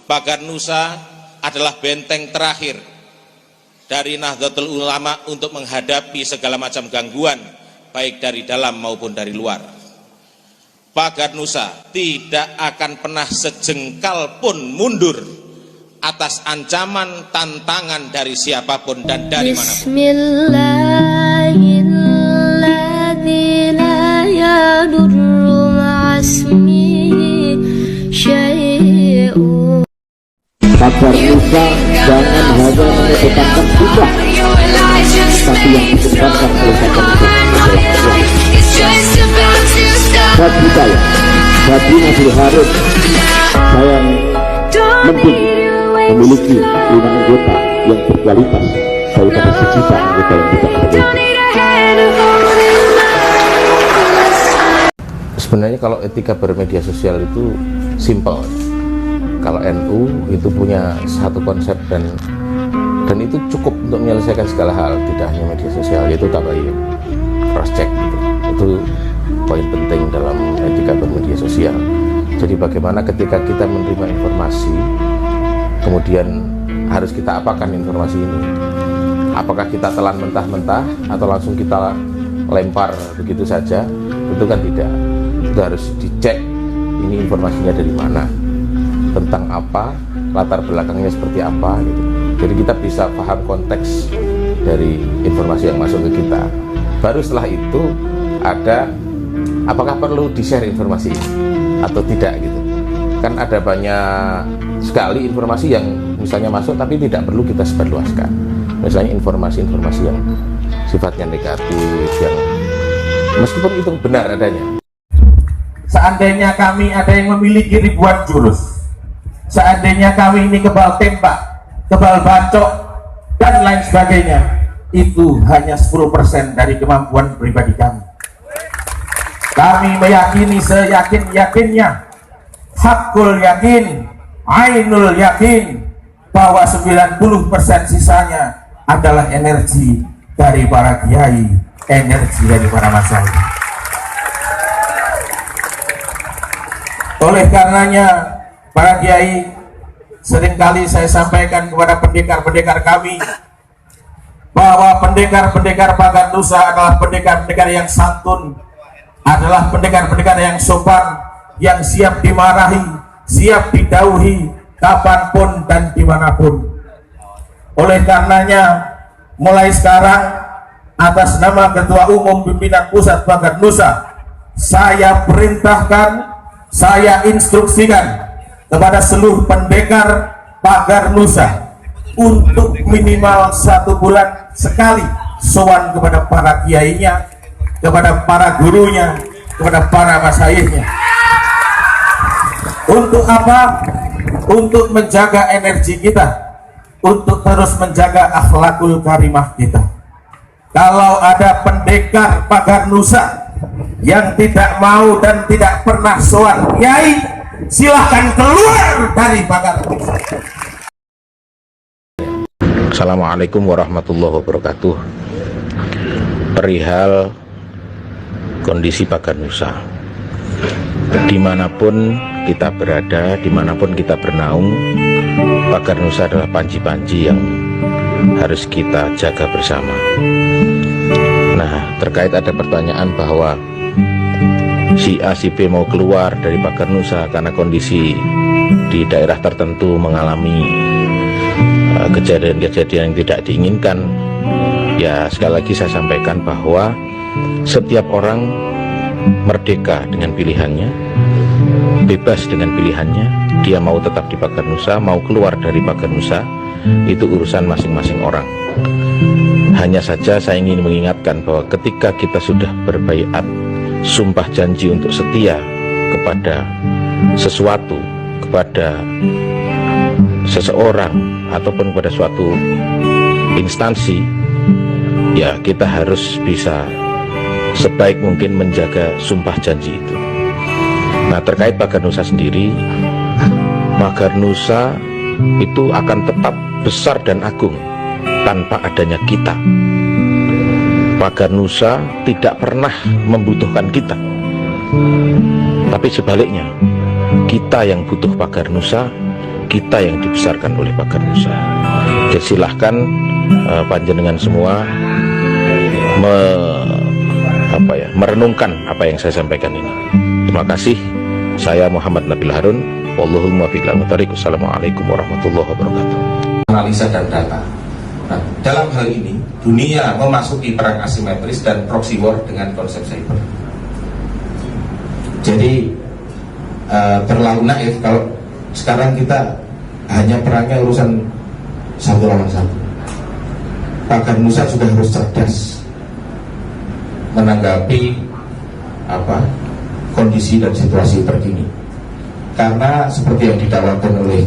Pagar Nusa adalah benteng terakhir dari Nahdlatul Ulama untuk menghadapi segala macam gangguan, baik dari dalam maupun dari luar. Pagar Nusa tidak akan pernah sejengkal pun mundur atas ancaman, tantangan dari siapapun dan dari manapun. Bismillahirrahmanirrahim. La yadurru ma'asmihi syai'un. Pagar Nusa jangan hanya mengedepankan jumlah, tapi yang dikedepankan oleh Pagar Nusa adalah bagi saya, bagi Nabil Harun, saya mungkin memiliki 5 anggota yang berkualitas daripada 1 juta anggota yang tidak berkualitas. Sebenarnya kalau etika bermedia sosial itu simple. Kalau NU itu punya satu konsep dan itu cukup untuk menyelesaikan segala hal, tidak hanya media sosial, yaitu tabayun, cross check gitu. Itu poin penting dalam etika bermedia sosial. Jadi bagaimana ketika kita menerima informasi, kemudian harus kita apakan informasi ini? Apakah kita telan mentah-mentah atau langsung kita lempar begitu saja? Tentu kan tidak. Itu harus dicek, ini informasinya dari mana, tentang apa, latar belakangnya seperti apa gitu. Jadi kita bisa paham konteks dari informasi yang masuk ke kita. Baru setelah itu ada apakah perlu di-share informasi ini atau tidak gitu. Kan ada banyak sekali informasi yang misalnya masuk tapi tidak perlu kita sebarluaskan. Misalnya informasi-informasi yang sifatnya negatif, yang meskipun itu benar adanya. Seandainya kami ada yang memiliki ribuan jurus, seandainya kami ini kebal tembak, kebal bacok, dan lain sebagainya, itu hanya 10% dari kemampuan pribadi kami. Kami meyakini seyakin-yakinnya, hakul yakin, ainul yakin, bahwa 90% sisanya adalah energi dari para kiai, energi dari para masyarakat. Oleh karenanya, para kiai, seringkali saya sampaikan kepada pendekar-pendekar kami bahwa pendekar-pendekar Pagar Nusa adalah pendekar-pendekar yang santun, adalah pendekar-pendekar yang sopan, yang siap dimarahi, siap didauhi kapanpun dan dimanapun. Oleh karenanya, mulai sekarang atas nama Ketua Umum Pimpinan Pusat Pagar Nusa, saya perintahkan, saya instruksikan kepada seluruh pendekar Pagar Nusa untuk minimal 1 bulan sekali sowan kepada para kiainya, kepada para gurunya, kepada para masyayihnya. Untuk apa? Untuk menjaga energi kita, untuk terus menjaga akhlakul karimah kita. Kalau ada pendekar Pagar Nusa yang tidak mau dan tidak pernah sowan kiai, silahkan keluar dari Pagar Nusa. Assalamualaikum warahmatullahi wabarakatuh. Perihal kondisi Pagar Nusa, dimanapun kita berada, dimanapun kita bernaung, Pagar Nusa adalah panji-panji yang harus kita jaga bersama. Nah, terkait ada pertanyaan bahwa si A, si B mau keluar dari Pagar Nusa karena kondisi di daerah tertentu mengalami kejadian-kejadian yang tidak diinginkan, ya sekali lagi saya sampaikan bahwa setiap orang merdeka dengan pilihannya, bebas dengan pilihannya. Dia mau tetap di Pagar Nusa, mau keluar dari Pagar Nusa, itu urusan masing-masing orang. Hanya saja saya ingin mengingatkan bahwa ketika kita sudah berbaiat, sumpah janji untuk setia kepada sesuatu, kepada seseorang ataupun kepada suatu instansi, ya kita harus bisa sebaik mungkin menjaga sumpah janji itu. Nah, terkait Pagar Nusa sendiri, Pagar Nusa itu akan tetap besar dan agung tanpa adanya kita. Pagar Nusa tidak pernah membutuhkan kita, tapi sebaliknya kita yang butuh Pagar Nusa kita yang dibesarkan oleh pagar Nusa. Jadi silahkan panjenengan semua merenungkan apa yang saya sampaikan ini. Terima kasih. Saya Muhammad Nabil Harun. Wallahul muwaffiq ila thoriq. Wassalamualaikum warahmatullahi wabarakatuh. Analisa dan data. Nah, dalam hal ini dunia memasuki perang asimetris dan proxy war dengan konsep cyber. Jadi terlalu naif kalau sekarang kita hanya perangnya urusan satu lawan satu. Pagar Nusa sudah harus cerdas menanggapi kondisi dan situasi terkini. Karena seperti yang didakwakan oleh